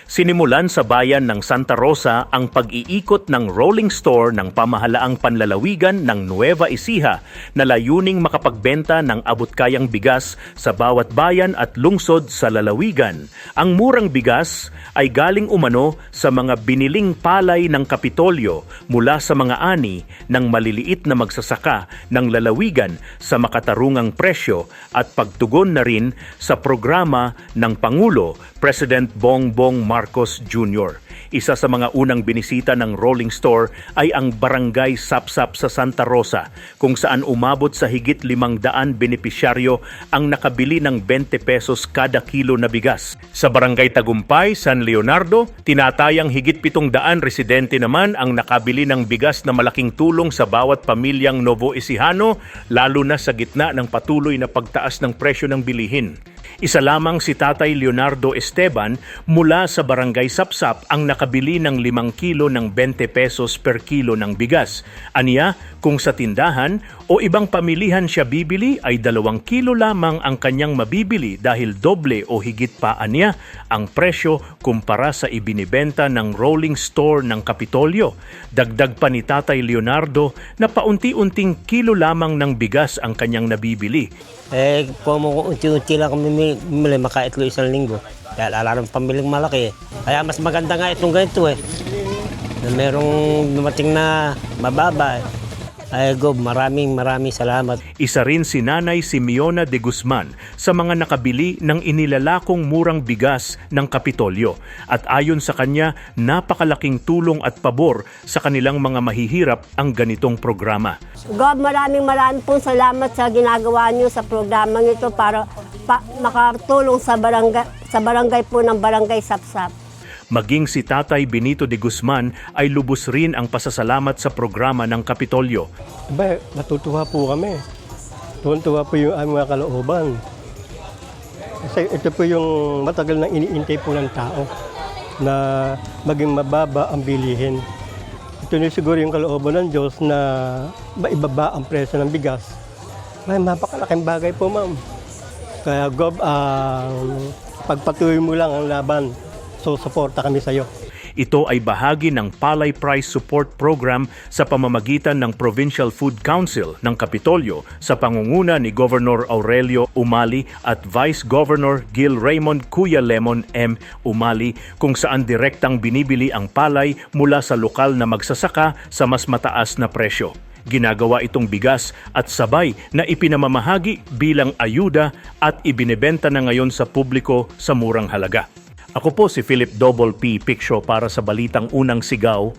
Sinimulan sa bayan ng Santa Rosa ang pag-iikot ng rolling store ng pamahalaang panlalawigan ng Nueva Ecija na layuning makapagbenta ng abot-kayang bigas sa bawat bayan at lungsod sa lalawigan. Ang murang bigas ay galing umano sa mga biniling palay ng Kapitolyo mula sa mga ani ng maliliit na magsasaka ng lalawigan sa makatarungang presyo at pagtugon na rin sa programa ng Pangulo, President Bongbong Marcos Jr. Isa sa mga unang binisita ng rolling store ay ang Barangay Sapsap sa Santa Rosa, kung saan umabot sa higit 500 benepisyaryo ang nakabili ng 20 pesos kada kilo na bigas. Sa Barangay Tagumpay, San Leonardo, tinatayang higit 700 residente naman ang nakabili ng bigas na malaking tulong sa bawat pamilyang Novo Ecijano, lalo na sa gitna ng patuloy na pagtaas ng presyo ng bilihin. Isa lamang si Tatay Leonardo Esteban mula sa Barangay Sapsap ang nakabili ng 5 kilo ng 20 pesos per kilo ng bigas. Aniya, kung sa tindahan o ibang pamilihan siya bibili ay 2 kilo lamang ang kanyang mabibili dahil doble o higit pa aniya ang presyo kumpara sa ibinibenta ng rolling store ng Kapitolyo. Dagdag pa ni Tatay Leonardo na paunti-unting kilo lamang ng bigas ang kanyang nabibili. Kung unti-unti lang kami bumili, makaitlo isang linggo. Kaya ala ng pamiling malaki. Kaya mas maganda nga itong ganito na merong dumating na mababa. Gob, maraming salamat. Isa rin si Nanay Simeona de Guzman sa mga nakabili ng inilalakong murang bigas ng Kapitolyo. At ayon sa kanya, napakalaking tulong at pabor sa kanilang mga mahihirap ang ganitong programa. Gob, maraming pong salamat sa ginagawa niyo sa programang ito para makatulong sa barangay po ng Barangay Sapsap. Maging si Tatay Benito de Guzman ay lubos rin ang pasasalamat sa programa ng Kapitolyo. Natutuwa po kami. Tuwan-tuwa po yung aming mga kalooban. Kasi ito po yung matagal na iniintay po ng tao na maging mababa ang bilihin. Ito na siguro yung kalooban ng Diyos na maibaba ang presyo ng bigas. May mapakalaking bagay po, ma'am. Kaya Gob, pagpatuloy mo lang ang laban. So, suporta kami sa iyo. Ito ay bahagi ng Palay Price Support Program sa pamamagitan ng Provincial Food Council ng Kapitolyo sa pangunguna ni Governor Aurelio Umali at Vice Governor Gil Raymond Kuya Lemon M. Umali, kung saan direktang binibili ang palay mula sa lokal na magsasaka sa mas mataas na presyo. Ginagawa itong bigas at sabay na ipinamamahagi bilang ayuda at ibinebenta na ngayon sa publiko sa murang halaga. Ako po si Philip Double P. Piccio para sa Balitang Unang Sigaw.